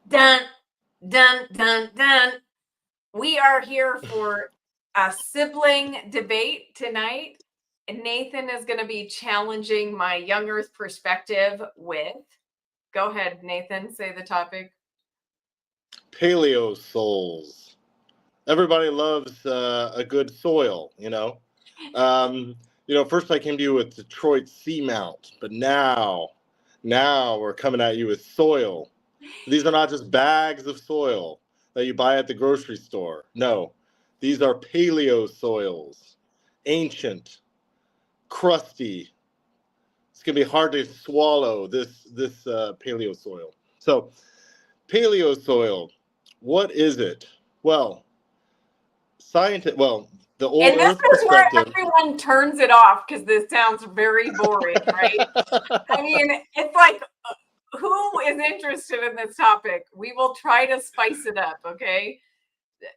Dun, dun, dun, dun. We are here for a sibling debate tonight. And Nathan is going to be challenging my young Earth perspective with. Go ahead, Nathan, say the topic. Paleosols. Everybody loves a good soil, you know. First I came to you with Detroit Seamount, but now we're coming at you with soil. These are not just bags of soil that you buy at the grocery store. No, these are paleo soils, ancient, crusty. It's gonna be hard to swallow this paleo soil. So, paleo soil, what is it? Well, the old And this Earth is where perspective. everyone turns it off because this sounds very boring, right? I mean, it's like, who is interested in this topic? We will try to spice it up, okay?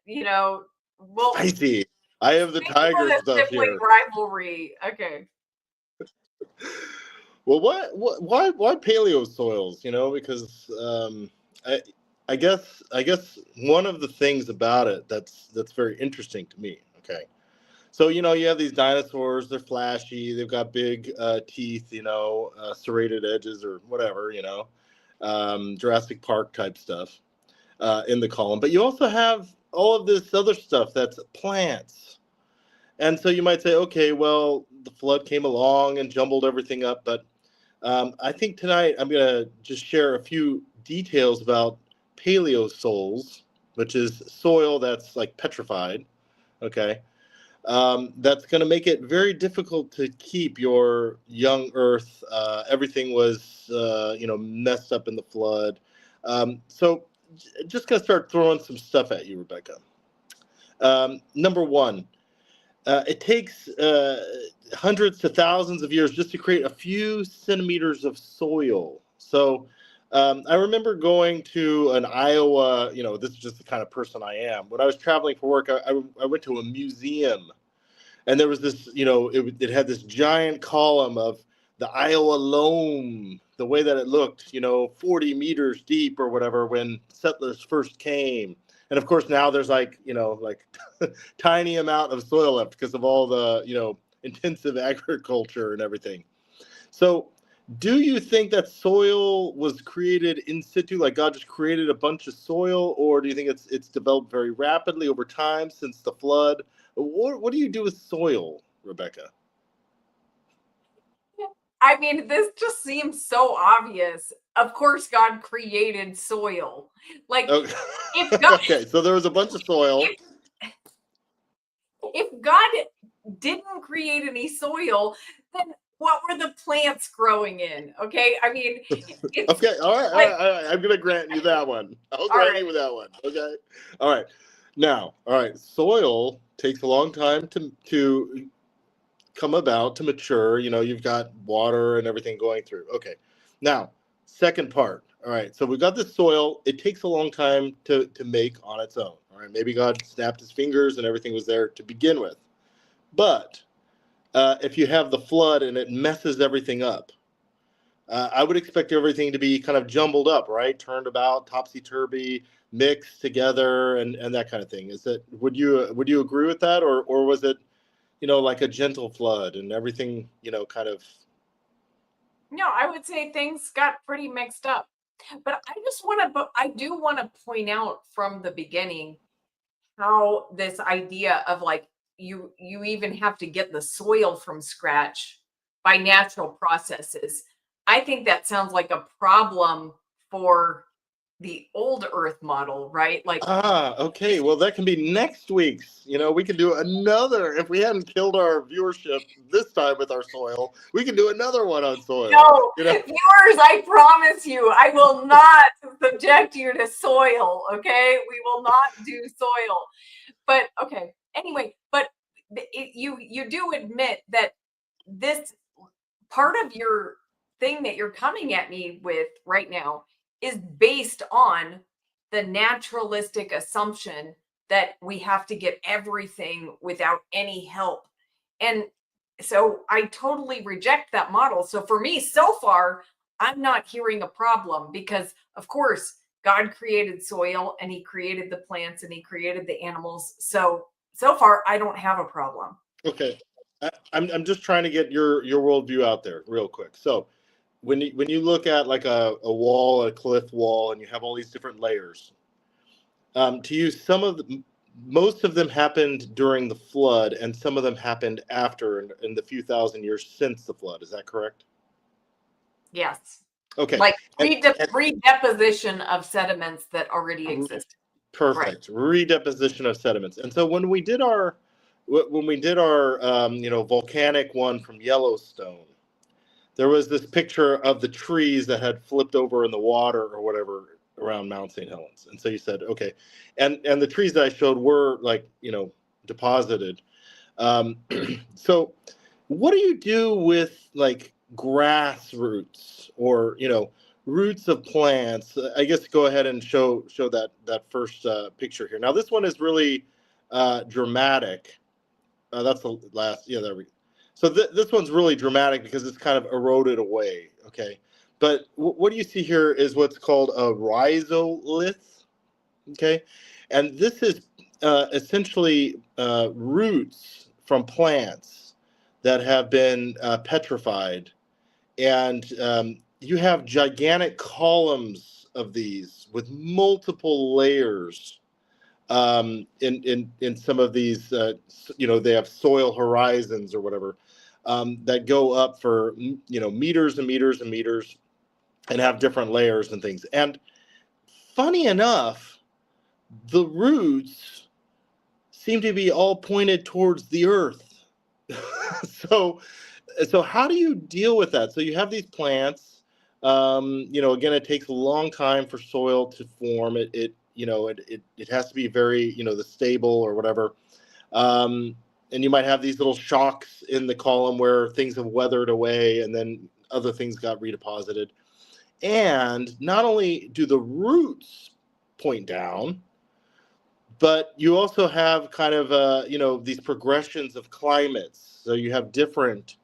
We'll Spicy. I have the stick with tiger a stuff sibling here. rivalry. Okay. Well, why paleo soils? Because I I guess one of the things about it that's very interesting to me. Okay, so you have these dinosaurs. They're flashy. They've got big teeth. Serrated edges or whatever. Jurassic Park type stuff in the column. But you also have all of this other stuff that's plants. And so you might say, okay, well, the flood came along and jumbled everything up. But I think tonight I'm going to just share a few details about paleosols, which is soil that's like petrified. Okay. That's going to make it very difficult to keep your young Earth. Everything was, messed up in the flood. Just going to start throwing some stuff at you, Rebecca. Number one, it takes hundreds to thousands of years just to create a few centimeters of soil. So I remember going to an Iowa, this is just the kind of person I am. When I was traveling for work, I went to a museum, and there was this, it had this giant column of the Iowa loam, the way that it looked, 40 meters deep or whatever when settlers first came. And of course, now there's like tiny amount of soil left because of all the, intensive agriculture and everything. So, do you think that soil was created in situ, like God just created a bunch of soil, or do you think it's developed very rapidly over time since the flood? What do you do with soil, Rebecca? I mean, this just seems so obvious. Of course, God created soil. Like, Okay, if God, okay. So there was a bunch of soil. if God didn't create any soil, then what were the plants growing in? Okay, I mean, it's Okay, all right, all like, right, all right. I'm gonna grant you that one. I'll all grant right, you with that one. Okay, all right. Now, all right. Soil takes a long time to come about to mature. You've got water and everything going through. Okay. Now, second part. All right. So we've got the soil. It takes a long time to make on its own. All right. Maybe God snapped his fingers and everything was there to begin with. But if you have the flood and it messes everything up, I would expect everything to be kind of jumbled up, right? Turned about, topsy turvy, mixed together, and that kind of thing. Is it? Would you agree with that, or was it, like a gentle flood and everything, kind of. no, I would say things got pretty mixed up. But I do want to point out from the beginning how this idea of like you even have to get the soil from scratch by natural processes. I think that sounds like a problem for the old Earth model, right? Like, Okay. Well, that can be next week's. We can do another. If we hadn't killed our viewership this time with our soil, we can do another one on soil. no, viewers, I promise you, I will not subject you to soil. Okay, we will not do soil. But okay, anyway, but you do admit that this part of your thing that you're coming at me with right now is based on the naturalistic assumption that we have to get everything without any help. And so I totally reject that model. So for me, so far, I'm not hearing a problem because, of course, God created soil, and he created the plants, and he created the animals. So far, I don't have a problem. Okay, I'm just trying to get your worldview out there real quick. So when you look at like a wall, a cliff wall, and you have all these different layers, to you, most of them happened during the flood, and some of them happened after in the few thousand years since the flood. Is that correct? Yes. Okay. Like And, redeposition of sediments that already exist. perfect. Right. Redeposition of sediments. And so when we did our volcanic one from Yellowstone, there was this picture of the trees that had flipped over in the water or whatever around Mount St. Helens. And so you said, okay, and the trees that I showed were like, deposited. So what do you do with like grass roots or, roots of plants? I guess go ahead and show that first picture here. Now this one is really dramatic. That's the last. Yeah, there we go. So this one's really dramatic because it's kind of eroded away. Okay, but what do you see here is what's called a rhizolith. Okay, and this is essentially roots from plants that have been petrified, and you have gigantic columns of these with multiple layers in some of these, they have soil horizons or whatever that go up for meters and meters and meters, and have different layers and things. And funny enough, the roots seem to be all pointed towards the earth. so how do you deal with that? So you have these plants. Again, it takes a long time for soil to form. It has to be very, the stable or whatever. And you might have these little shocks in the column where things have weathered away and then other things got redeposited. And not only do the roots point down, but you also have kind of, these progressions of climates. So you have different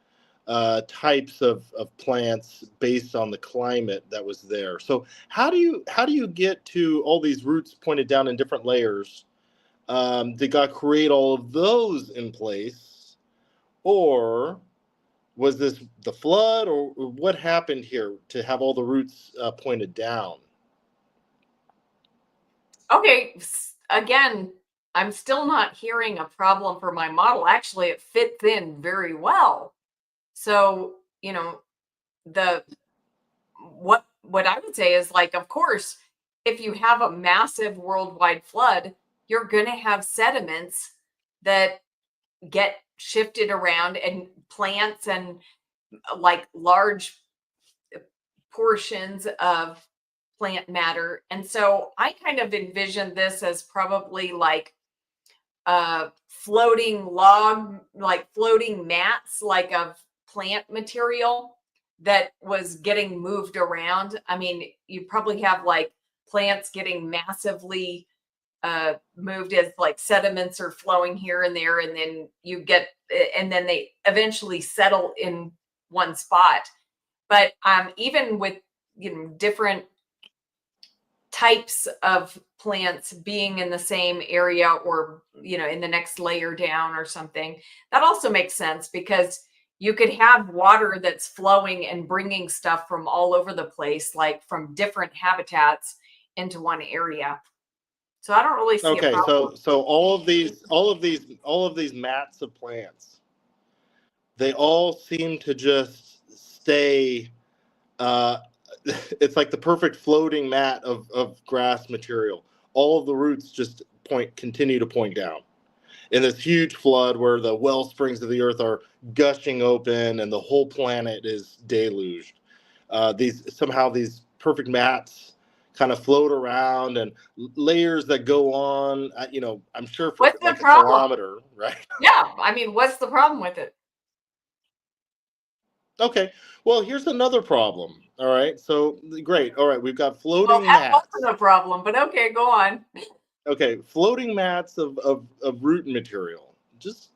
types of plants based on the climate that was there. So how do you get to all these roots pointed down in different layers? Did God create all of those in place, or was this the flood, or what happened here to have all the roots pointed down? Okay, again, I'm still not hearing a problem for my model. Actually, it fits in very well. So, the what I would say is, like, of course, if you have a massive worldwide flood, you're going to have sediments that get shifted around, and plants and like large portions of plant matter. And so I kind of envision this as probably like floating floating mats, like of plant material that was getting moved around. I mean, you probably have like plants getting massively moved as like sediments are flowing here and there, and then and then they eventually settle in one spot. But even with different types of plants being in the same area, or in the next layer down or something, that also makes sense, because you could have water that's flowing and bringing stuff from all over the place, like from different habitats into one area. So I don't really see a Okay, problem. so all of these mats of plants, they all seem to just stay. It's like the perfect floating mat of grass material. All of the roots just continue to point down in this huge flood where the well springs of the earth are gushing open and the whole planet is deluged. These perfect mats kind of float around, and layers that go on, I'm sure for What's the like a problem? kilometer, right? Yeah, I mean, what's the problem with it? Okay, well, here's another problem. All right, so great. All right, we've got Well, floating that mats. wasn't a problem, but okay, go on. Okay, floating mats of root material. Just,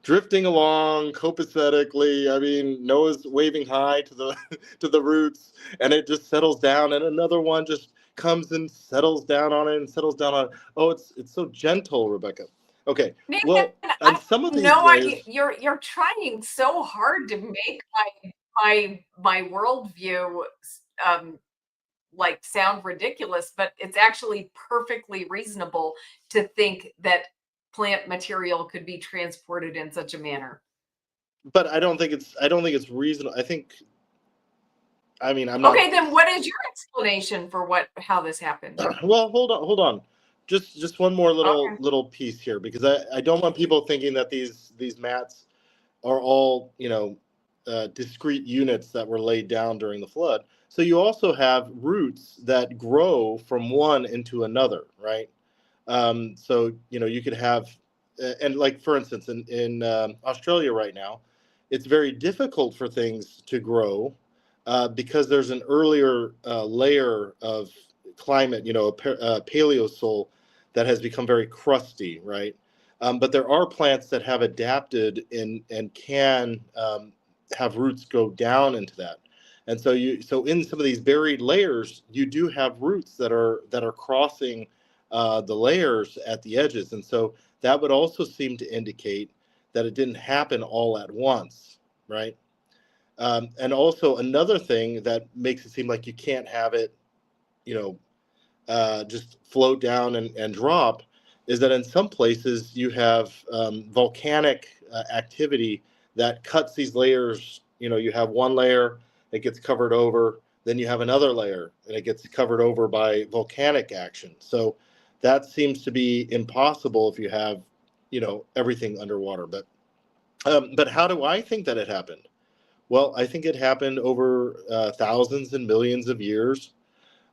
drifting along copacetically. I mean, Noah's waving hi to the to the roots, and it just settles down, and another one just comes and settles down on it and settles down on it. Oh, it's so gentle, Rebekah. Okay, Nathan, well, I on some of have these no idea. layers, You're trying so hard to make my worldview um like sound ridiculous, but it's actually perfectly reasonable to think that plant material could be transported in such a manner. but I don't think it's reasonable. I mean, I'm not. Okay, then what is your explanation for how this happened? Well, hold on. Just one more little Okay. little piece here, because I don't want people thinking that these mats are all, discrete units that were laid down during the flood. So you also have roots that grow from one into another, right? So you could have, and like for instance, in Australia right now, it's very difficult for things to grow because there's an earlier layer of climate, a paleosol that has become very crusty, right? But there are plants that have adapted and can have roots go down into that. And so in some of these buried layers, you do have roots that are crossing the layers at the edges. And so that would also seem to indicate that it didn't happen all at once, right? And also another thing that makes it seem like you can't have it, you know, just float down and drop is that in some places you have volcanic activity that cuts these layers. You have one layer that gets covered over, then you have another layer and it gets covered over by volcanic action. So that seems to be impossible if you have, everything underwater. But how do I think that it happened? Well, I think it happened over thousands and millions of years,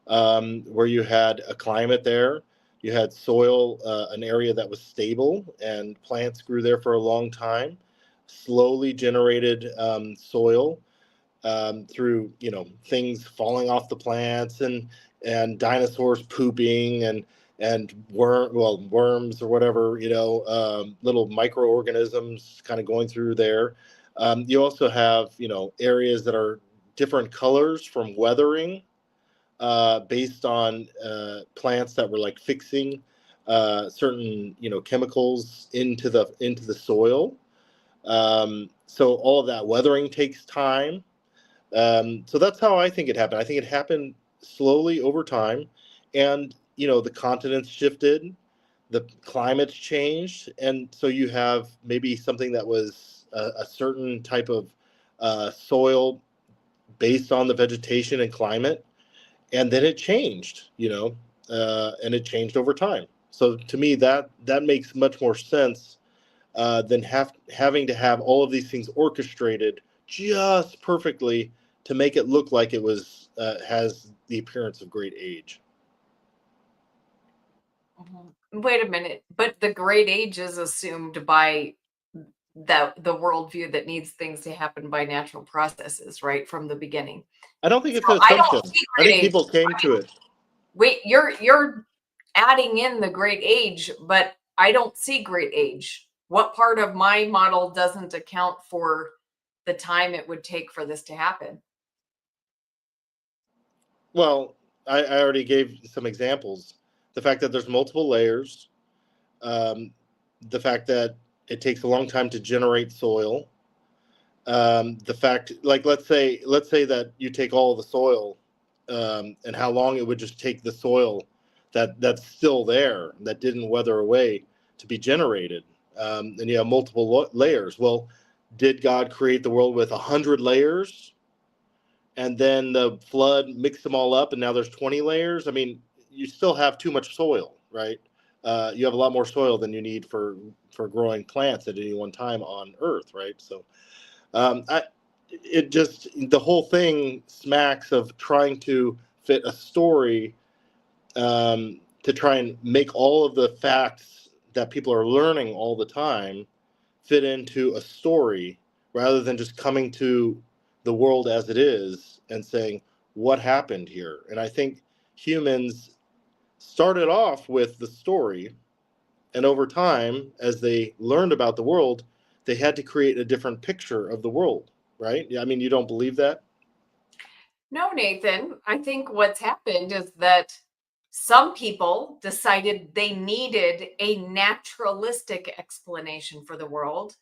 where you had a climate there. You had soil, an area that was stable, and plants grew there for a long time. Slowly generated soil through things falling off the plants and dinosaurs pooping and worms or whatever, little microorganisms kind of going through there. You also have areas that are different colors from weathering, based on plants that were like fixing certain chemicals into the soil. So all of that weathering takes time. So that's how I think it happened. I think it happened slowly over time, and the continents shifted, the climates changed, and so you have maybe something that was a certain type of soil based on the vegetation and climate, and then it changed, and it changed over time. So to me, that makes much more sense than having to have all of these things orchestrated just perfectly to make it look like it was has the appearance of great age. Wait a minute, but the great age is assumed by the worldview that needs things to happen by natural processes, right from the beginning. I don't think So it's an I don't assumption. see I great think age. people came to it. Wait, you're adding in the great age, but I don't see great age. What part of my model doesn't account for the time it would take for this to happen? Well, I already gave some examples. The fact that there's multiple layers, um, the fact that it takes a long time to generate soil, the fact, like let's say that you take all the soil, and how long it would just take the soil that's still there, that didn't weather away, to be generated, and you have multiple layers. Well, did God create the world with 100 layers, and then the flood mixed them all up, and now there's 20 layers? I mean, you still have too much soil, right? You have a lot more soil than you need for growing plants at any one time on Earth, right? So I, it just, the whole thing smacks of trying to fit a story, to try and make all of the facts that people are learning all the time fit into a story, rather than just coming to the world as it is and saying what happened here. And I think humans started off with the story, and over time, as they learned about the world, they had to create a different picture of the world, right? I mean, you don't believe that? No, Nathan. I think what's happened is that Some people decided they needed a naturalistic explanation for the world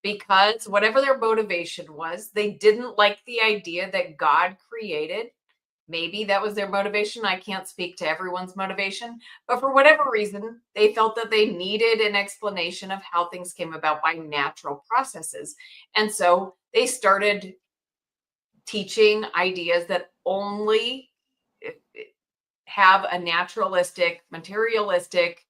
because whatever their motivation was, they didn't like the idea that God created. Maybe that was their motivation. I can't speak to everyone's motivation, but for whatever reason, they felt that they needed an explanation of how things came about by natural processes. And so they started teaching ideas that only have a naturalistic, materialistic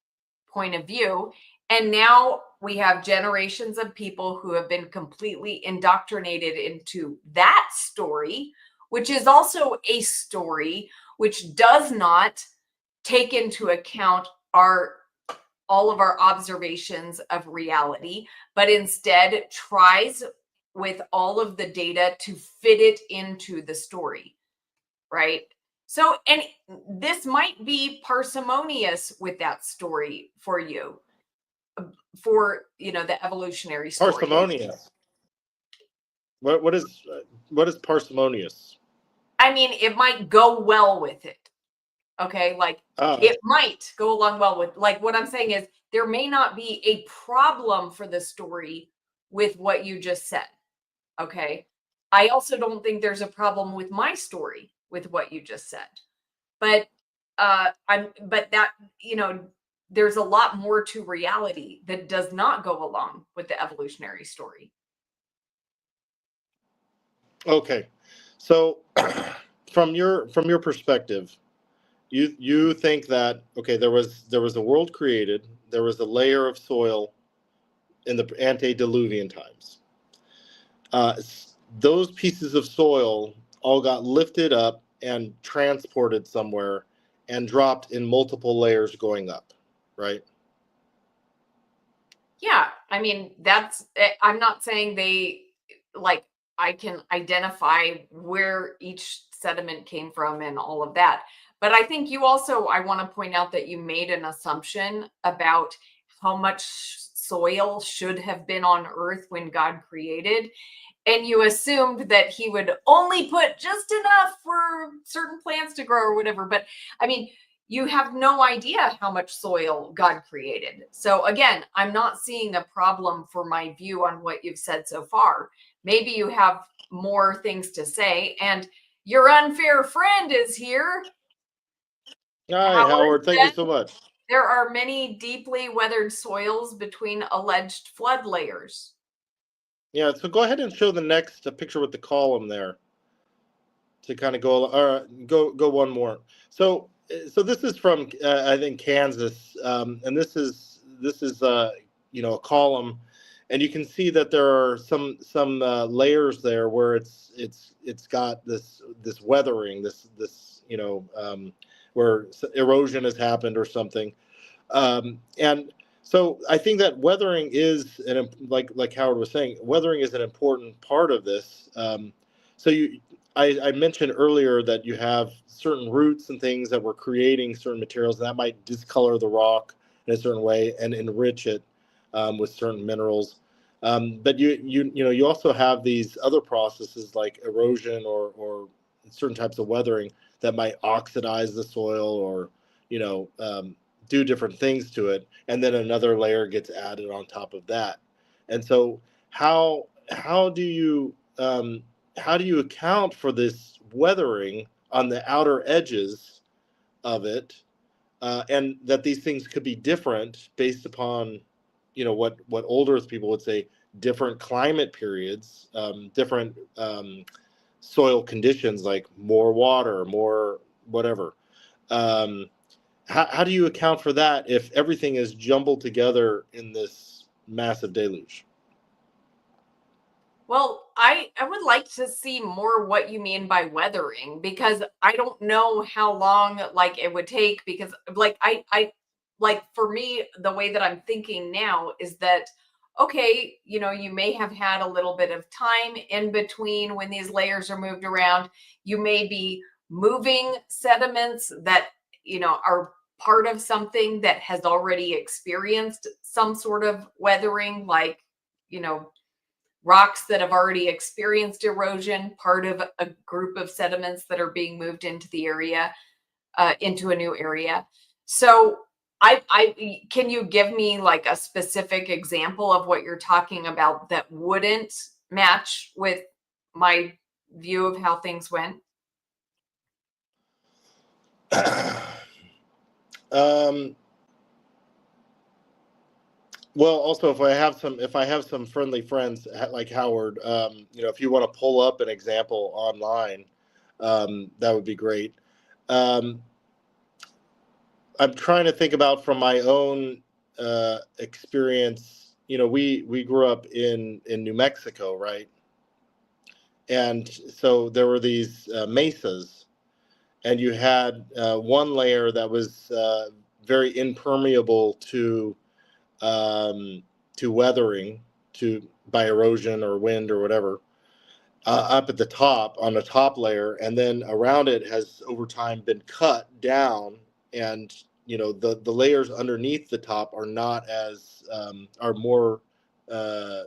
point of view. And now we have generations of people who have been completely indoctrinated into that story, which is also a story which does not take into account all of our observations of reality, but instead tries with all of the data to fit it into the story, right? So, and this might be parsimonious with that story for you, for, the evolutionary story. Parsimonious. What is parsimonious? I mean, it might go well with it. Okay. Like it might go along well with, like, what I'm saying is there may not be a problem for the story with what you just said. Okay. I also don't think there's a problem with my story with what you just said. But but that, there's a lot more to reality that does not go along with the evolutionary story. Okay, so from your perspective, you think that, okay, there was a world created, there was a layer of soil in the antediluvian times. Those pieces of soil all got lifted up and transported somewhere and dropped in multiple layers going up, right? Yeah, I mean, I'm not saying like, I can identify where each sediment came from and all of that. But I think I want to point out that you made an assumption about how much soil should have been on Earth when God created. And you assumed that he would only put just enough for certain plants to grow or whatever. But I mean, you have no idea how much soil God created. So again, I'm not seeing a problem for my view on what you've said so far. Maybe you have more things to say, and your unfair friend is here. Hi, Howard. Thank you so much. There are many deeply weathered soils between alleged flood layers. Yeah, so go ahead and show the next picture with the column there to kind of go one more. So this is from I think Kansas, and this is a column, and you can see that there are some layers there where it's got this weathering, this where erosion has happened or something, and so I think that weathering is like Howard was saying, weathering is an important part of this. So I mentioned earlier that you have certain roots and things that were creating certain materials, and that might discolor the rock in a certain way and enrich it with certain minerals. But you also have these other processes like erosion or certain types of weathering that might oxidize the soil or do different things to it, and then another layer gets added on top of that. And so how do you account for this weathering on the outer edges of it, and that these things could be different based upon what old Earth people would say, different climate periods, different soil conditions, like more water, more whatever. How do you account for that if everything is jumbled together in this massive deluge? Well, I would like to see more what you mean by weathering, because I don't know how long like it would take, because like I like, for me, the way that I'm thinking now is that, okay, you may have had a little bit of time in between when these layers are moved around. You may be moving sediments that are part of something that has already experienced some sort of weathering, like you know rocks that have already experienced erosion, part of a group of sediments that are being moved into the area. into a new area. So I can you give me like a specific example of what you're talking about that wouldn't match with my view of how things went? um, well, also if I have some friendly friends like Howard, if you want to pull up an example online, that would be great. Um, I'm trying to think about from my own experience. We grew up in New Mexico, right? And so there were these mesas, and you had one layer that was very impermeable um, to weathering, to by erosion or wind or whatever, up at the top on the top layer, and then around it has over time been cut down, and the layers underneath the top are not as are more uh,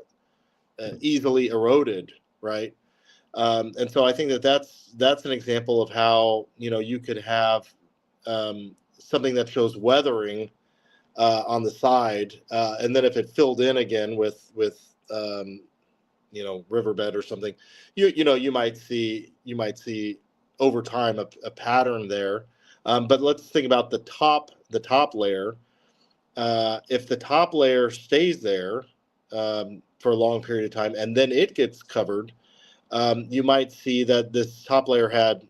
easily eroded, right? And so I think that's an example of how you could have something that shows weathering on the side, and then if it filled in again with riverbed or something, you might see over time a pattern there. But let's think about the top layer. If the top layer stays there for a long period of time and then it gets covered, you might see that this top layer had,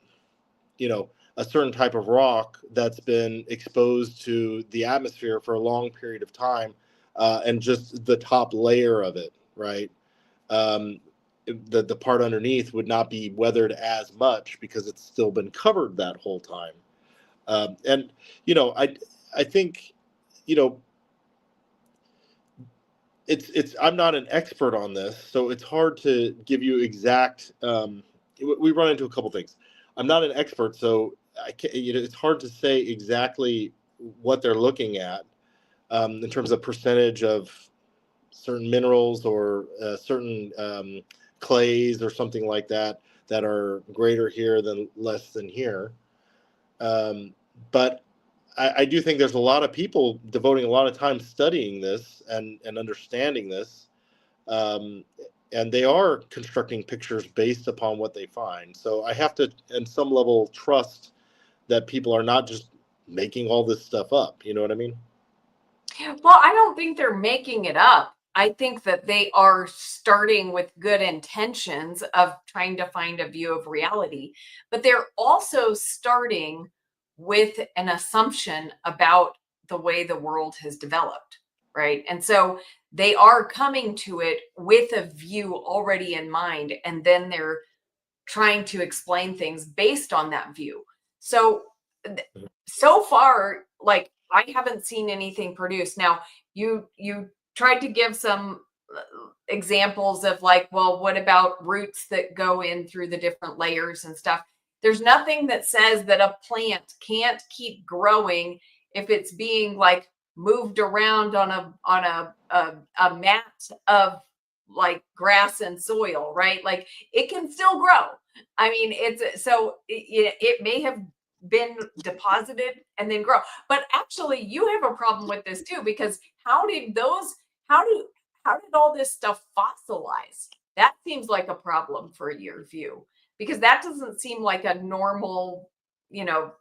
a certain type of rock that's been exposed to the atmosphere for a long period of time, and just the top layer of it, right? Um, the part underneath would not be weathered as much because it's still been covered that whole time. And I think, you know, it's I'm not an expert on this, so it's hard to give you exact. We run into a couple things. I'm not an expert, so I can't, it's hard to say exactly what they're looking at in terms of percentage of certain minerals or certain clays or something like that are greater here than less than here. But I do think there's a lot of people devoting a lot of time studying this and understanding this. Um, and they are constructing pictures based upon what they find. So I have to, in some level, trust that people are not just making all this stuff up. You know what I mean? Well, I don't think they're making it up. I think that they are starting with good intentions of trying to find a view of reality, but they're also starting with an assumption about the way the world has developed, right? And so they are coming to it with a view already in mind, and then they're trying to explain things based on that view. So so far, like I haven't seen anything produced. Now, you tried to give some examples of like, well, what about roots that go in through the different layers and stuff? There's nothing that says that a plant can't keep growing if it's being like moved around on a mat of like grass and soil, right? Like it can still grow. I mean, it's so it may have been deposited and then grow. But actually, you have a problem with this too, because how do how did all this stuff fossilize? That seems like a problem for your view, because that doesn't seem like a normal, you know,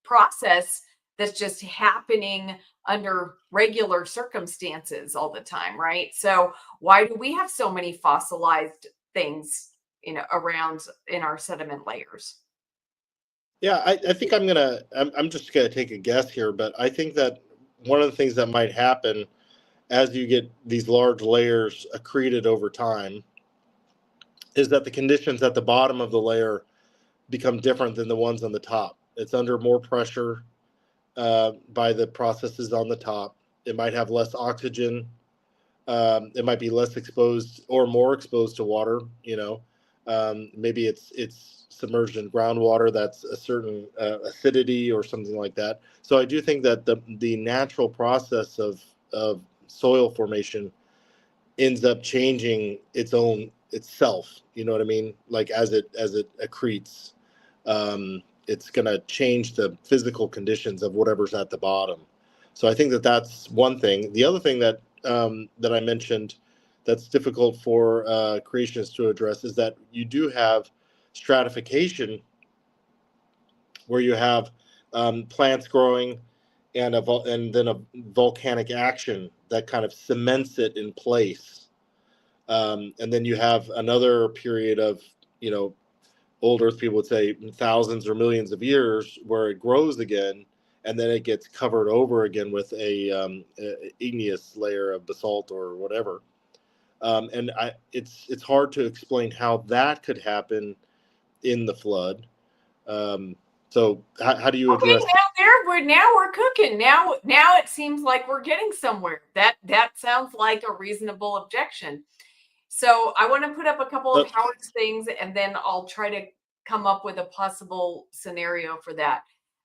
process that's just happening under regular circumstances all the time, right? So why do we have so many fossilized things, around in our sediment layers? Yeah, I think I'm just gonna take a guess here, but I think that one of the things that might happen as you get these large layers accreted over time is that the conditions at the bottom of the layer become different than the ones on the top. It's under more pressure by the processes on the top. It might have less oxygen. It might be less exposed or more exposed to water. Maybe it's submerged in groundwater that's a certain acidity or something like that. So I do think that the natural process of soil formation ends up changing itself. You know what I mean? Like as it accretes, it's going to change the physical conditions of whatever's at the bottom. So I think that that's one thing. The other thing that that I mentioned that's difficult for creationists to address is that you do have stratification where you have plants growing and then a volcanic action that kind of cements it in place. And then you have another period of, old Earth people would say thousands or millions of years where it grows again, and then it gets covered over again with a igneous layer of basalt or whatever. It's hard to explain how that could happen in the flood. So how do you address? Okay, now we're cooking. Now it seems like we're getting somewhere. That sounds like a reasonable objection. So I want to put up a couple of Howard's things, and then I'll try to come up with a possible scenario for that.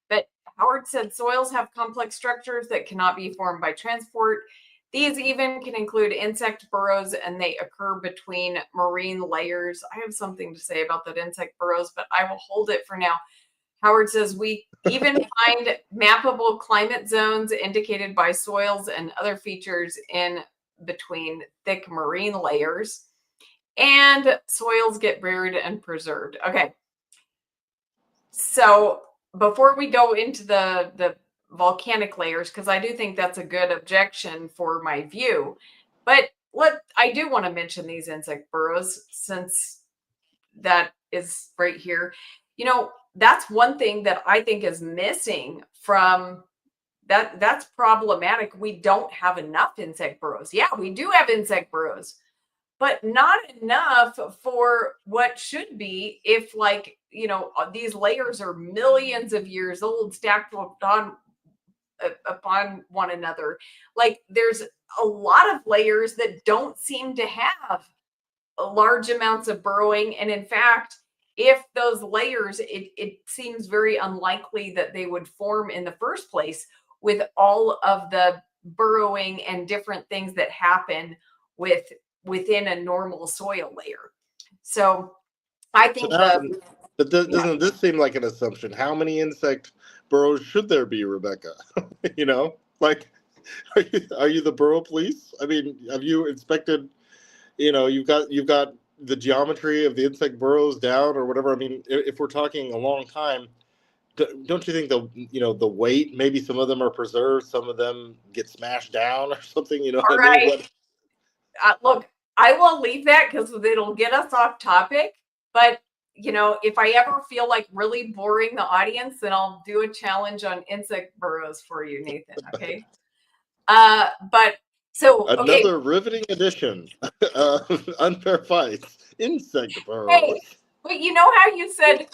But Howard said soils have complex structures that cannot be formed by transport. These even can include insect burrows, and they occur between marine layers. I have something to say about that insect burrows, but I will hold it for now. Howard says we even find mappable climate zones indicated by soils and other features in between thick marine layers, and soils get buried and preserved. Okay. So before we go into the volcanic layers, because I do think that's a good objection for my view, but I do want to mention these insect burrows since that is right here. That's one thing that I think is missing from that. That's problematic. We don't have enough insect burrows. Yeah, we do have insect burrows, but not enough for what should be if, like, these layers are millions of years old stacked upon one another. Like, there's a lot of layers that don't seem to have large amounts of burrowing. And in fact, if those layers, it seems very unlikely that they would form in the first place with all of the burrowing and different things that happen within a normal soil layer. So I think doesn't this seem like an assumption? How many insect burrows should there be, Rebekah? Like, are you the burrow police? I mean, have you inspected? You've got the geometry of the insect burrows down or whatever. I mean, if we're talking a long time, don't you think the weight, maybe some of them are preserved, some of them get smashed down or something, All right. Look, I will leave that because it'll get us off topic. But if I ever feel like really boring the audience, then I'll do a challenge on insect burrows for you, Nathan. Okay. But so another riveting edition of Unfair Fights, insect burrows. Hey, but you know how you said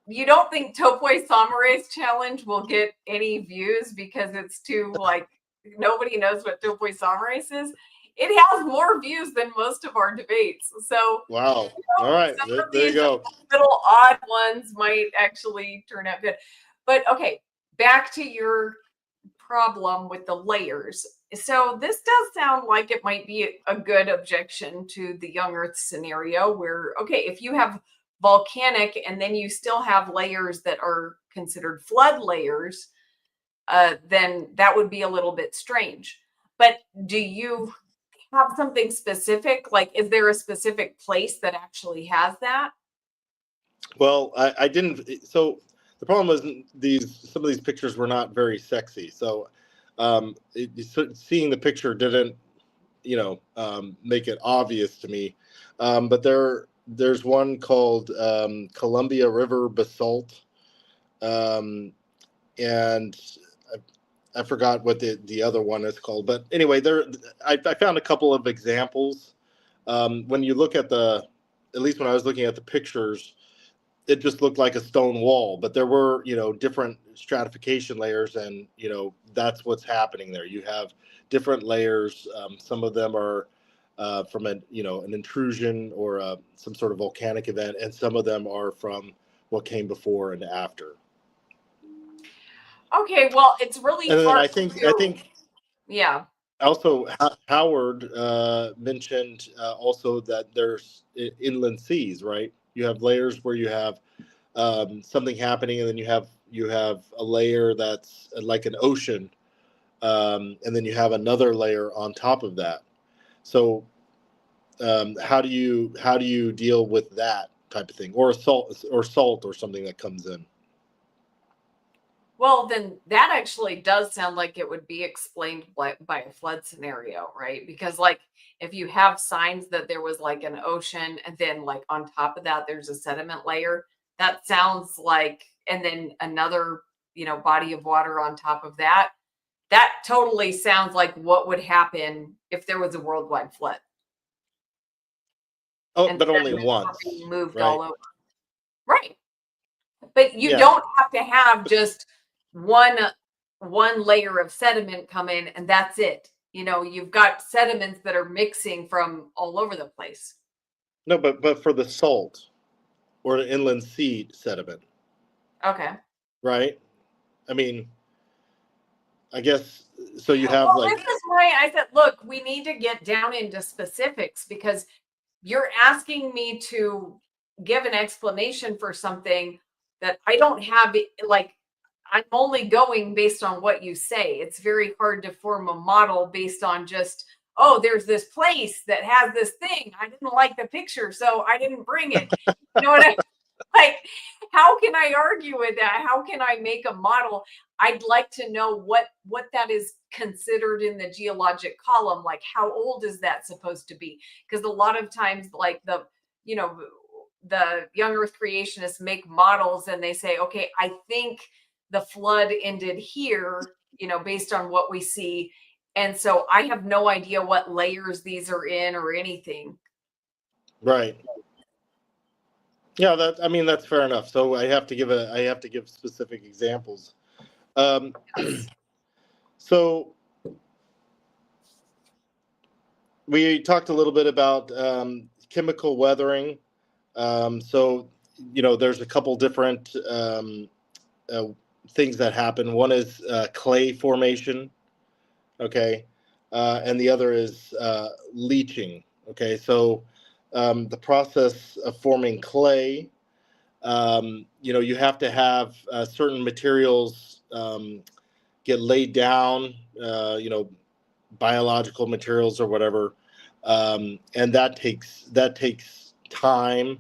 you don't think Topoi Samare's challenge will get any views because it's too, like, nobody knows what Topoi Samare's is? It has more views than most of our debates. So wow. All right, there you go. Little odd ones might actually turn out good. But okay, back to your problem with the layers. So this does sound like it might be a good objection to the young Earth scenario where, okay, if you have volcanic and then you still have layers that are considered flood layers, then that would be a little bit strange. But do you have something specific? Like, is there a specific place that actually has that? Well, I didn't. So the problem was some of these pictures were not very sexy. So seeing the picture didn't, make it obvious to me. But there's one called Columbia River basalt, and I forgot what the other one is called. But anyway, I found a couple of examples. When you look at at least when I was looking at the pictures, it just looked like a stone wall, but there were, different stratification layers, and, that's what's happening there. You have different layers. Some of them are from an intrusion or some sort of volcanic event, and some of them are from what came before and after. Okay, well, it's really and then I think yeah. Also, Howard mentioned also that there's inland seas, right? You have layers where you have something happening, and then you have a layer that's like an ocean, and then you have another layer on top of that. So how do you deal with that type of thing, or salt or something that comes in? Well, then that actually does sound like it would be explained by a flood scenario, right? Because like if you have signs that there was like an ocean and then like on top of that there's a sediment layer, that sounds like, and then another, body of water on top of that. That totally sounds like what would happen if there was a worldwide flood Oh, and but only sediments were once, being moved right? all over. Right. But you Yeah. don't have to have just one one layer of sediment come in and that's it. You've got sediments that are mixing from all over the place. No, but for the salt or the inland sea sediment, Okay. right? I mean, I guess so. You have Well, like, this is why I said, look, we need to get down into specifics because you're asking me to give an explanation for something that I don't have. Like, I'm only going based on what you say. It's very hard to form a model based on just, oh, there's this place that has this thing. I didn't like the picture, so I didn't bring it. You know what I like? How can I argue with that? How can I make a model? I'd like to know what that is considered in the geologic column. Like, how old is that supposed to be? Because a lot of times, like you know, the young Earth creationists make models and they say, okay, I think the flood ended here, based on what we see. And so I have no idea what layers these are in or anything. right. Yeah, I mean, that's fair enough. So I have to give specific examples. Um, Yes. so we talked a little bit about chemical weathering. So there's a couple different uh, things that happen. One is clay formation, okay, and the other is leaching. Okay, so the process of forming clay, you have to have certain materials get laid down, biological materials or whatever, and that takes time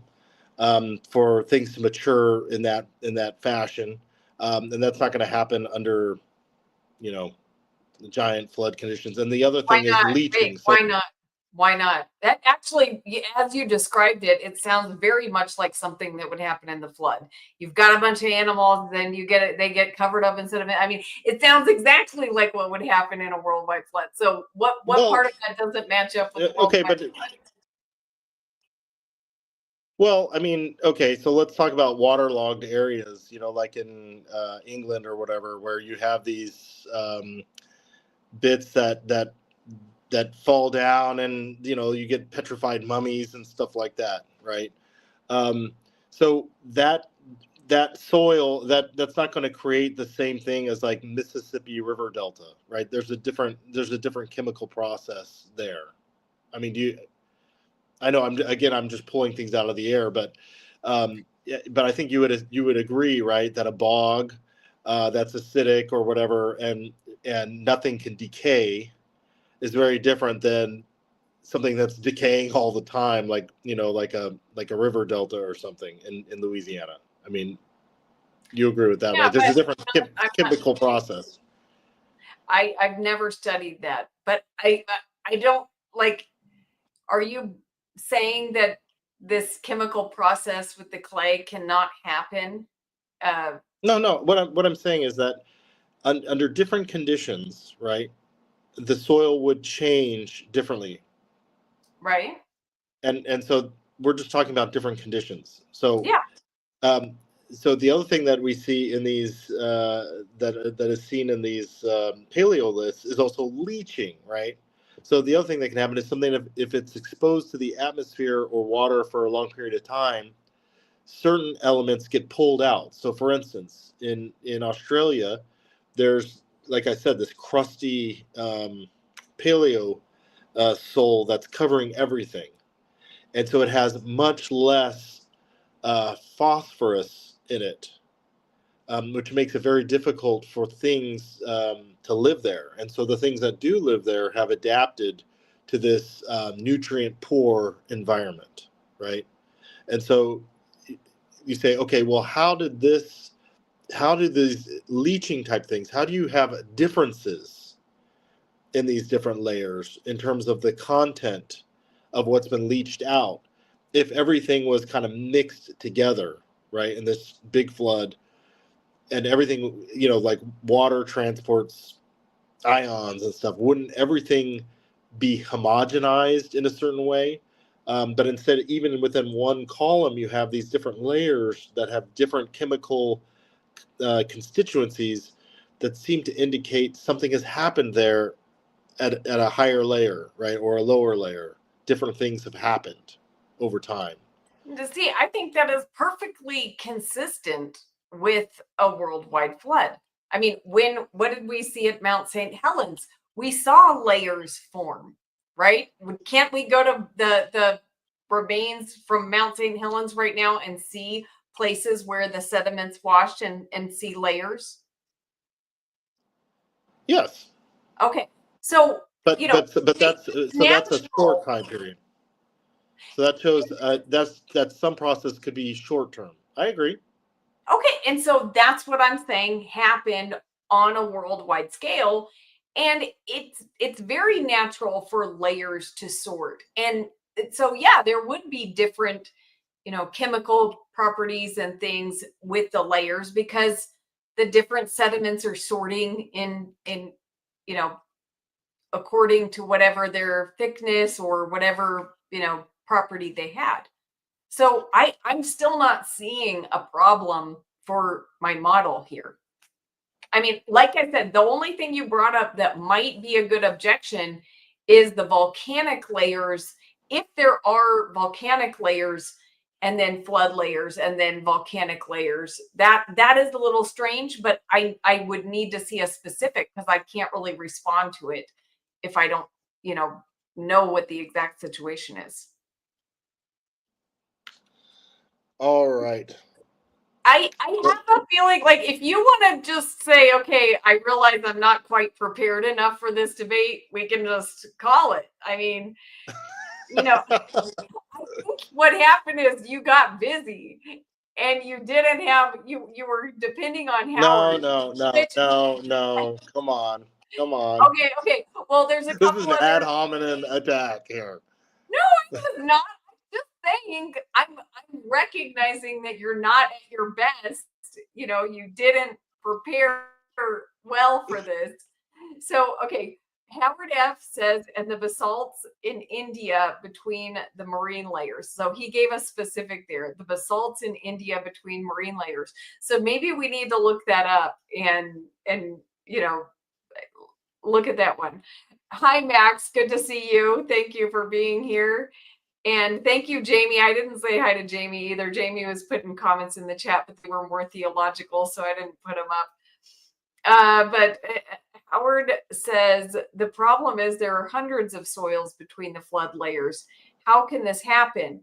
for things to mature in that fashion, and that's not going to happen under you know giant flood conditions. And the other Why thing is not? Wait, leaching. So why not? Why not? That actually, as you described it, it sounds very much like something that would happen in the flood. You've got a bunch of animals, then you get it, they get covered up in sediment. I mean, it sounds exactly like what would happen in a worldwide flood. So what well, part of that doesn't match up with the okay, worldwide but flood? well, I mean, okay, so let's talk about waterlogged areas. Like in England or whatever, where you have these bits that fall down, and you get petrified mummies and stuff like that, right? um, so that soil that's not going to create the same thing as like Mississippi River Delta, right? There's a different chemical process there. I mean, I know I'm just pulling things out of the air, but yeah, but I think you would agree, right, that a bog that's acidic or whatever, and nothing can decay, is very different than something that's decaying all the time, like a river delta or something in Louisiana. I mean, you agree with that, Yeah, right? There's a but different I'm not, chemical process. I've never studied that, but I don't like. Are you saying that this chemical process with the clay cannot happen? Uh, No, no. What I'm saying is that under different conditions, right, the soil would change differently, right? and so we're just talking about different conditions. So Yeah. Um, so the other thing that we see in these that is seen in these paleoliths is also leaching, right? So the other thing that can happen is something, if it's exposed to the atmosphere or water for a long period of time, certain elements get pulled out. So for instance, in Australia, there's, like I said, this crusty paleo sol that's covering everything, and so it has much less phosphorus in it, which makes it very difficult for things to live there. And so the things that do live there have adapted to this nutrient poor environment, right? And so you say, okay, well, how did these leaching type things, how do you have differences in these different layers in terms of the content of what's been leached out if everything was kind of mixed together, right, in this big flood, and everything, like water transports ions and stuff, wouldn't everything be homogenized in a certain way? But instead, even within one column, you have these different layers that have different chemical constituencies that seem to indicate something has happened there at a higher layer, right, or a lower layer. Different things have happened over time. To see, I think that is perfectly consistent with a worldwide flood. I mean, what did we see at Mount St. Helens? We saw layers form, right? Can't we go to the remains from Mount St. Helens right now and see places where the sediments washed and see layers? Yes. Okay. So, But that's a short natural. time period. So that shows that some process could be short term. I agree. Okay, and so that's what I'm saying happened on a worldwide scale, and it's very natural for layers to sort. And so yeah, there would be different, chemical properties and things with the layers because the different sediments are sorting in you know according to whatever their thickness or whatever, property they had. So I'm still not seeing a problem for my model here. I mean, like I said, the only thing you brought up that might be a good objection is the volcanic layers. If there are volcanic layers and then flood layers and then volcanic layers, that is a little strange, but I would need to see a specific because I can't really respond to it if I don't, know what the exact situation is. All right. I have a feeling like if you want to just say, okay, I realize I'm not quite prepared enough for this debate, we can just call it. I mean, I think what happened is you got busy and you didn't have you were depending on No, Howard. no, no, Which no, no. Come on. Come on. okay. Well, there's a This is couple an ad other. hominem attack here. No, I'm not. I'm just saying I'm recognizing that you're not at your best. You didn't prepare well for this. So, okay, Howard F says, and the basalts in India between the marine layers. So he gave us specific there, the basalts in India between marine layers. So maybe we need to look that up and look at that one. Hi, Max. Good to see you. Thank you for being here. And thank you, Jamie. I didn't say hi to Jamie either. Jamie was putting comments in the chat, but they were more theological, so I didn't put them up. But Howard says the problem is there are hundreds of soils between the flood layers. How can this happen?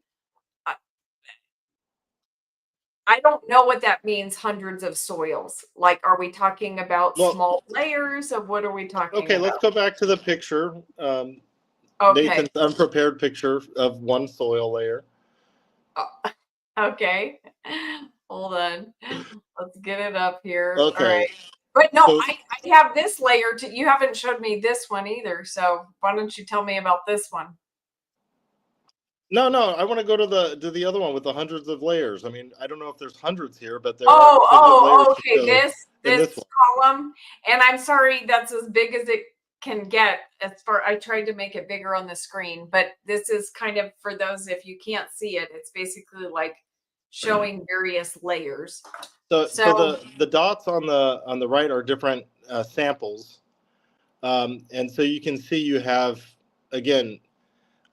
I don't know what that means, hundreds of soils. Like, are we talking about Well, small layers of what are we talking okay, let's about? go back to the picture. Okay. Nathan's unprepared picture of one soil layer. Okay. Hold on. Let's get it up here. All Okay. right. But no, So, I have this layer too. You haven't showed me this one either. So why don't you tell me about this one? no, I want to go to the other one with the hundreds of layers. I mean, I don't know if there's hundreds here, but there are plenty of layers to Okay. show in This this one. column. And I'm sorry, that's as big as it can get. I tried to make it bigger on the screen, but this is kind of for those if you can't see it, it's basically like showing various layers. So the dots on the right are different samples, and so you can see you have again.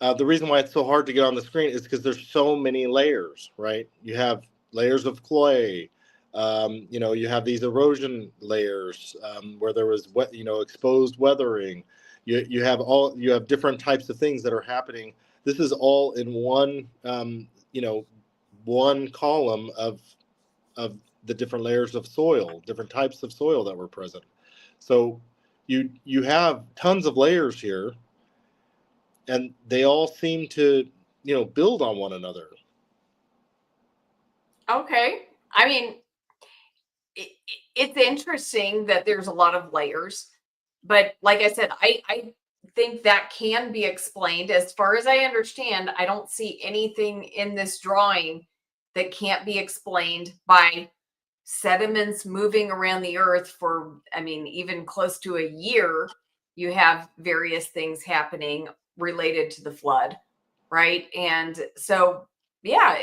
The reason why it's so hard to get on the screen is because there's so many layers, right? You have layers of clay. You have these erosion layers where there was exposed weathering. You have different types of things that are happening. This is all in one one column of of the different layers of soil, different types of soil that were present. So you have tons of layers here, and they all seem to, build on one another. Okay. I mean, it's interesting that there's a lot of layers, but like I said, I think that can be explained. As far as I understand, I don't see anything in this drawing that can't be explained by sediments moving around the earth for, I mean, even close to a year. You have various things happening related to the flood, right? And so, yeah,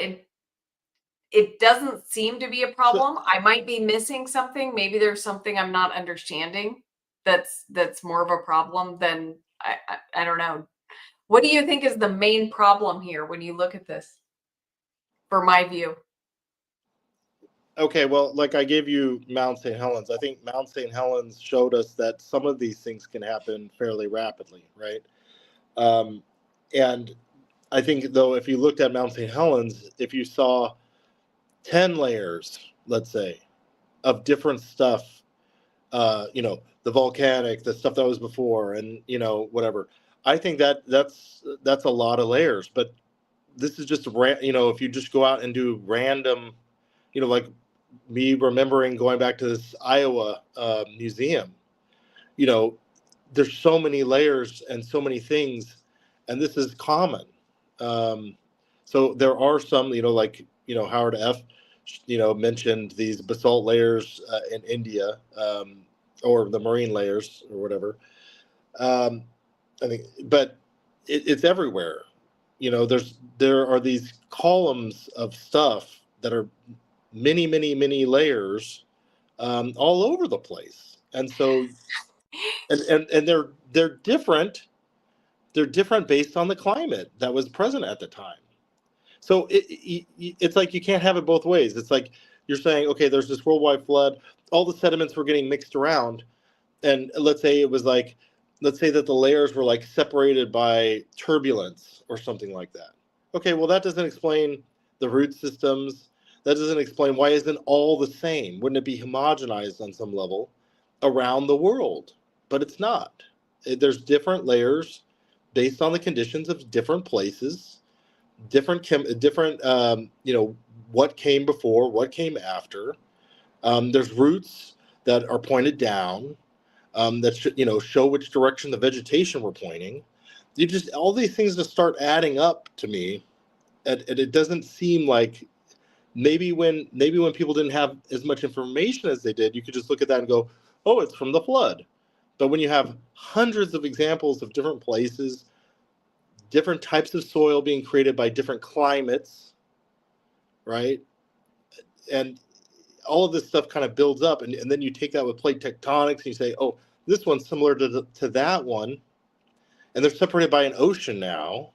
it doesn't seem to be a So, problem. I might be missing something. Maybe there's something I'm not understanding that's more of a problem than I don't know. What do you think is the main problem here when you look at this? For my view. okay, well, like I gave you Mount St. Helens. I think Mount St. Helens showed us that some of these things can happen fairly rapidly, right? Um, and I think, though, if you looked at Mount St. Helens, if you saw 10 layers, let's say, of different stuff, the volcanic, the stuff that was before, and, whatever. I think that's a lot of layers, but this is just, if you just go out and do random, like me remembering going back to this Iowa museum, you know, there's so many layers and so many things, and this is common. Um, so there are some, like, Howard F. Mentioned these basalt layers in India, or the marine layers or whatever. Um, I think, but it's everywhere. There are these columns of stuff that are many, many, many layers all over the place, and so and they're different. They're different based on the climate that was present at the time. So it's like you can't have it both ways. It's like you're saying, okay, there's this worldwide flood. All the sediments were getting mixed around, and let's say that the layers were like separated by turbulence or something like that. Okay, well, that doesn't explain the root systems. That doesn't explain why isn't all the same. Wouldn't it be homogenized on some level around the world? But it's not. There's different layers based on the conditions of different places, different what came before, what came after. There's roots that are pointed down, that show which direction the vegetation were pointing. You just, all these things just start adding up to me, and it doesn't seem like, maybe when people didn't have as much information as they did, you could just look at that and go, oh, it's from the flood. But when you have hundreds of examples of different places, different types of soil being created by different climates, right? And all of this stuff kind of builds up, and then you take that with plate tectonics and you say, oh, this one's similar to that one, and they're separated by an ocean now.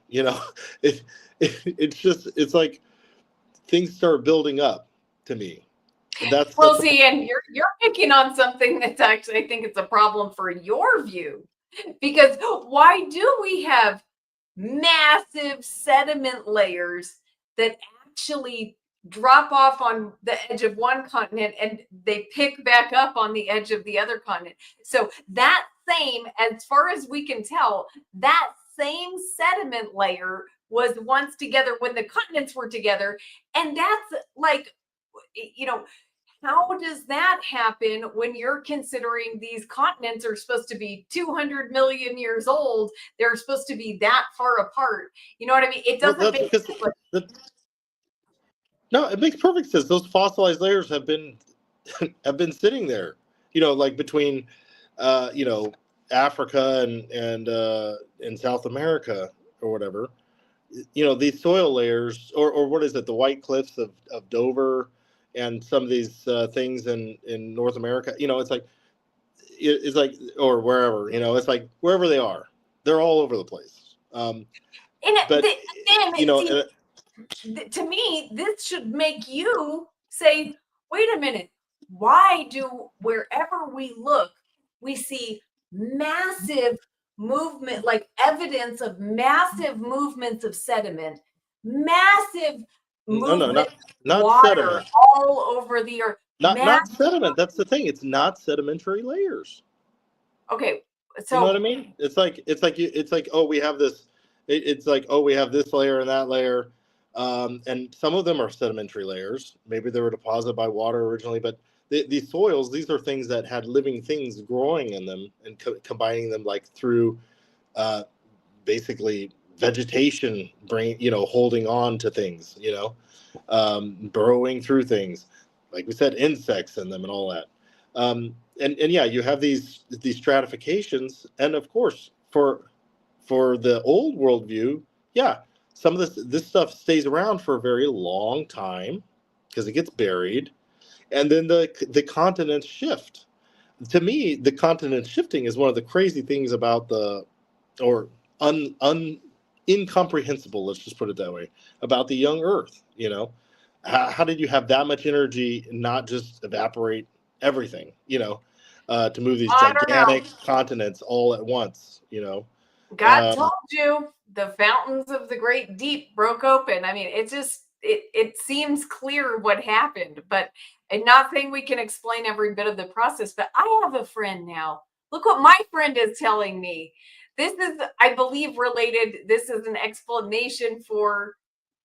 It's like things start building up to me. And that's Well, the see, and you're picking on something that's actually, I think it's a problem for your view, because why do we have massive sediment layers that actually drop off on the edge of one continent and they pick back up on the edge of the other continent? So that same, as far as we can tell, that same sediment layer was once together when the continents were together. And that's like, you know, how does that happen when you're considering these continents are supposed to be 200 million years old? They're supposed to be that far apart. You know what I mean? It well, doesn't that's make because no, it makes perfect sense. Those fossilized layers have been have been sitting there, like between Africa and South America or whatever. These soil layers, or what is it, the White Cliffs of Dover, and some of these things in North America. It's like, or wherever, it's like wherever they are, they're all over the place. But see, to me, this should make you say, wait a minute, why do wherever we look, we see massive movement, like evidence of massive movements of sediment, massive No, no, movement, not water sediment. all over the earth. Not sediment. That's the thing. It's not sedimentary layers. Okay, You know what so I mean? It's like, oh, we have this. It's like, oh, we have this layer and that layer, and some of them are sedimentary layers. Maybe they were deposited by water originally, but these soils, these are things that had living things growing in them and combining them like through uh, basically vegetation, holding on to things, burrowing through things, like we said, insects in them and all that. And yeah, you have these stratifications, and of course, for the old worldview, yeah, some of this stuff stays around for a very long time because it gets buried, and then the continents shift. To me, the continent shifting is one of the crazy things about or un incomprehensible, let's just put it that way, about the young earth. How did you have that much energy not just evaporate everything, to move these I don't know. gigantic continents all at once, God told you the fountains of the great deep broke open. I mean, it seems clear what happened, but I'm not saying we can explain every bit of the process. But I have a friend now. Look what my friend is telling me. This is, I believe, related. This is an explanation for,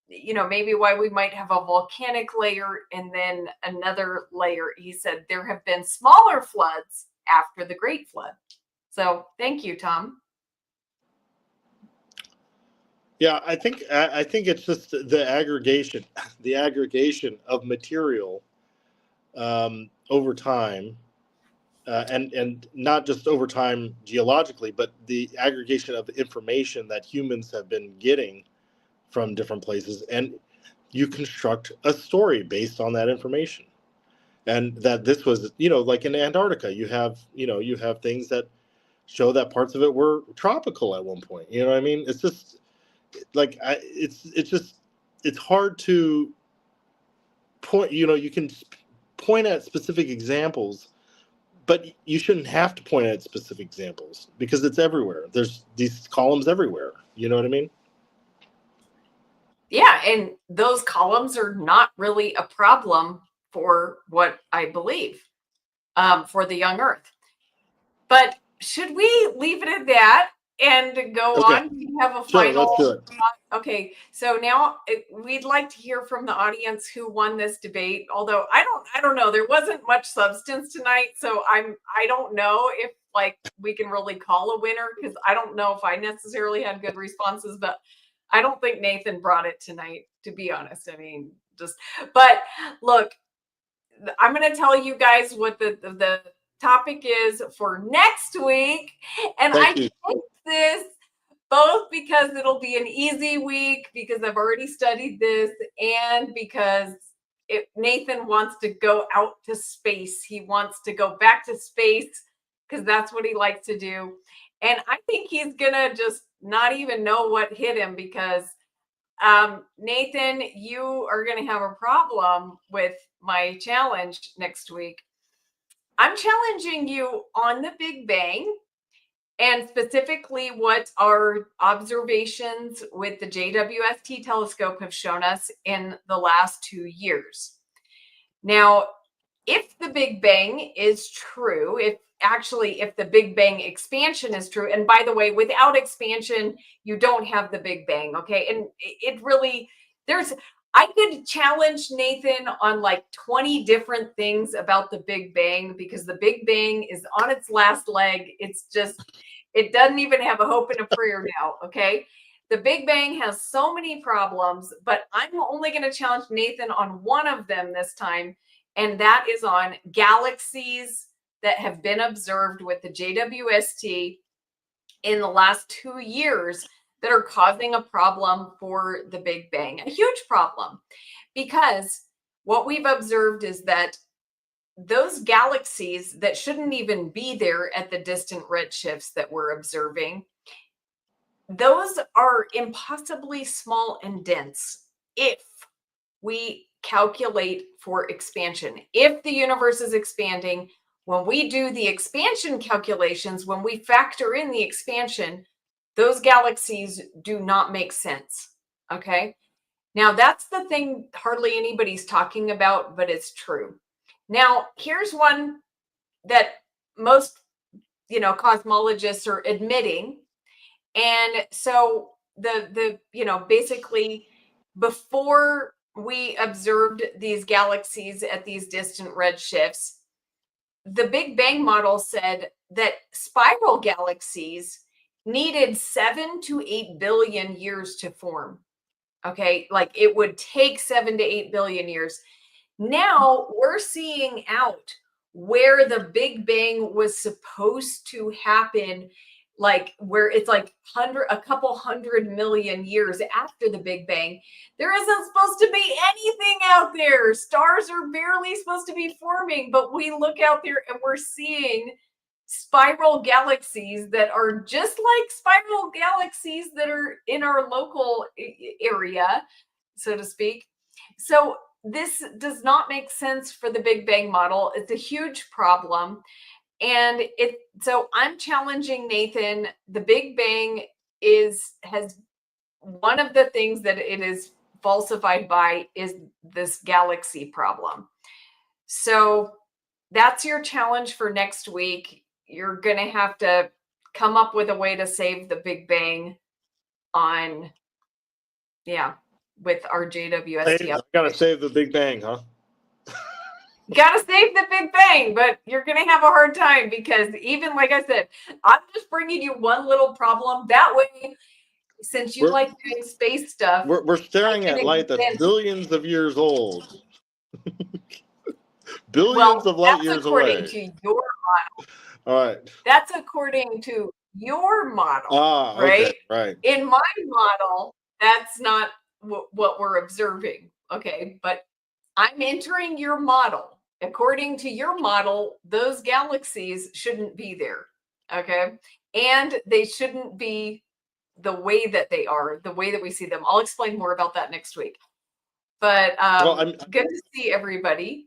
maybe why we might have a volcanic layer and then another layer. He said there have been smaller floods after the Great Flood. So thank you, Tom. Yeah, I think it's just the aggregation of material over time, and not just over time geologically, but the aggregation of information that humans have been getting from different places, and you construct a story based on that information. And that this was, like in Antarctica, you have things that show that parts of it were tropical at one point. You know what I mean? It's just like it's hard to point. You can point at specific examples, but you shouldn't have to point at specific examples because it's everywhere. There's these columns everywhere. You know what I mean? Yeah, and those columns are not really a problem for what I believe, for the young earth. But should we leave it at that and go Okay, on? Do you have a sure, let's final do it. thought? Okay, so now we'd like to hear from the audience who won this debate. Although I don't know, there wasn't much substance tonight, so I don't know if like we can really call a winner because I don't know if I necessarily had good responses, but I don't think Nathan brought it tonight, to be honest. I mean, but look, I'm going to tell you guys what the topic is for next week. And Thank I you. picked this both because it'll be an easy week because I've already studied this and because Nathan wants to go out to space. He wants to go back to space because that's what he likes to do. And I think he's going to just not even know what hit him because Nathan, you are going to have a problem with my challenge next week. I'm challenging you on the Big Bang and specifically what our observations with the JWST telescope have shown us in the last 2 years. Now, if the Big Bang is true, if the Big Bang expansion is true, and by the way, without expansion, you don't have the Big Bang, okay? And it really, I could challenge Nathan on like 20 different things about the Big Bang because the Big Bang is on its last leg. It doesn't even have a hope and a prayer now, okay? The Big Bang has so many problems, but I'm only going to challenge Nathan on one of them this time, and that is on galaxies that have been observed with the JWST in the last 2 years that are causing a problem for the Big Bang, a huge problem, because what we've observed is that those galaxies that shouldn't even be there at the distant redshifts that we're observing, those are impossibly small and dense if we calculate for expansion. If the universe is expanding, when we do the expansion calculations, when we factor in the expansion, those galaxies do not make sense. Okay. Now, that's the thing hardly anybody's talking about, but it's true. Now, here's one that most, cosmologists are admitting. And so basically before we observed these galaxies at these distant redshifts, the Big Bang model said that spiral galaxies needed 7 to 8 billion years to form. Okay, like it would take 7 to 8 billion years. Now we're seeing out where the Big Bang was supposed to happen, like where it's like a couple 100 million years after the Big Bang. There isn't supposed to be anything out there. Stars are barely supposed to be forming, but we look out there and we're seeing spiral galaxies that are just like spiral galaxies that are in our local area, so to speak. So this does not make sense for the Big Bang model. It's a huge problem. And so I'm challenging Nathan. The Big Bang has one of the things that it is falsified by is this galaxy problem. So that's your challenge for next week. You're going to have to come up with a way to save the Big Bang with our JWST. I gotta save the Big Bang, huh? Gotta save the Big Bang, but you're gonna have a hard time because even like I said, I'm just bringing you one little problem. That way, since you like doing space stuff, we're staring at light that's billions of years old. Billions of light years away. According to your model. All right. That's according to your model. Right? Okay, right. In my model, that's not what we're observing. Okay, but I'm entering your model. According to your model, those galaxies shouldn't be there. Okay, and they shouldn't be the way that they are, the way that we see them. I'll explain more about that next week. But good to see everybody.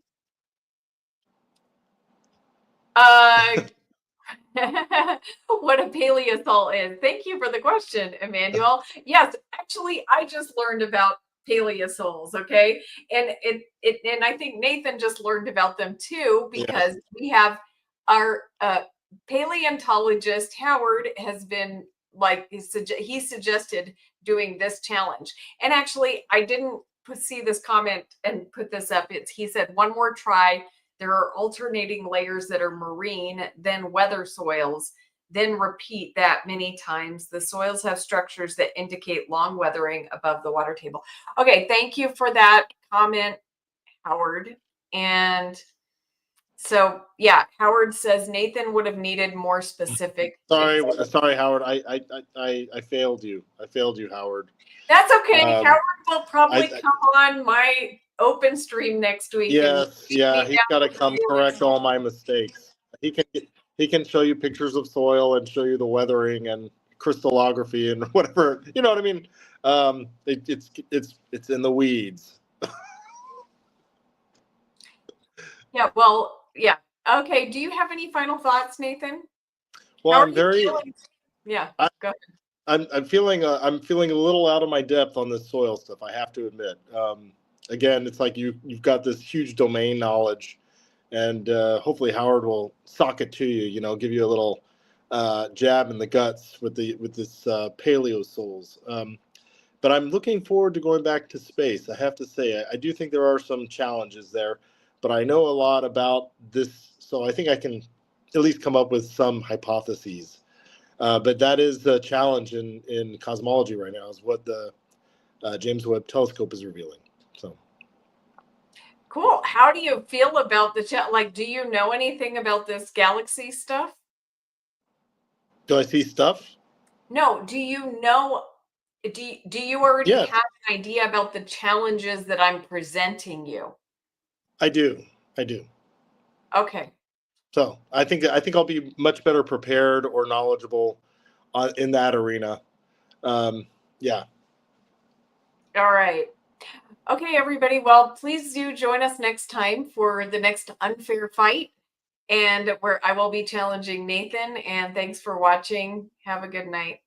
What a paleosol is. Thank you for the question, Emmanuel. Yes, actually, I just learned about paleosols. Okay, and and I think Nathan just learned about them too because we have our paleontologist Howard has been like he suggested doing this challenge, and actually I didn't see this comment and put this up. He said one more try. There are alternating layers that are marine, then weather soils, then repeat that many times. The soils have structures that indicate long weathering above the water table. Okay, thank you for that comment, Howard. And so, yeah, Howard says Nathan would have needed more specific. Sorry, Howard. I failed you. I failed you, Howard. That's okay. Howard will probably come on my open stream next week. Yes, he's got to come correct all my mistakes. He can show you pictures of soil and show you the weathering and crystallography and whatever. You know what I mean? It's in the weeds. Yeah. Well. Yeah. Okay. Do you have any final thoughts, Nathan? Well, I'm very. Yeah. Go ahead. I'm feeling a little out of my depth on this soil stuff. I have to admit. Again, it's like you've got this huge domain knowledge, and hopefully Howard will sock it to you. You know, give you a little jab in the guts with this Paleosols. But I'm looking forward to going back to space. I have to say, I do think there are some challenges there, but I know a lot about this, so I think I can at least come up with some hypotheses. But that is the challenge in cosmology right now, is what the James Webb Telescope is revealing. So cool. How do you feel about the chat? Like, do you know anything about this galaxy stuff? Do I see stuff? No. Do you know? Do you already have an idea about the challenges that I'm presenting you? I do. Okay. So I think I'll be much better prepared or knowledgeable in that arena. Yeah. All right. Okay, everybody. Well, please do join us next time for the next unfair fight, and where I will be challenging Nathan. And thanks for watching. Have a good night.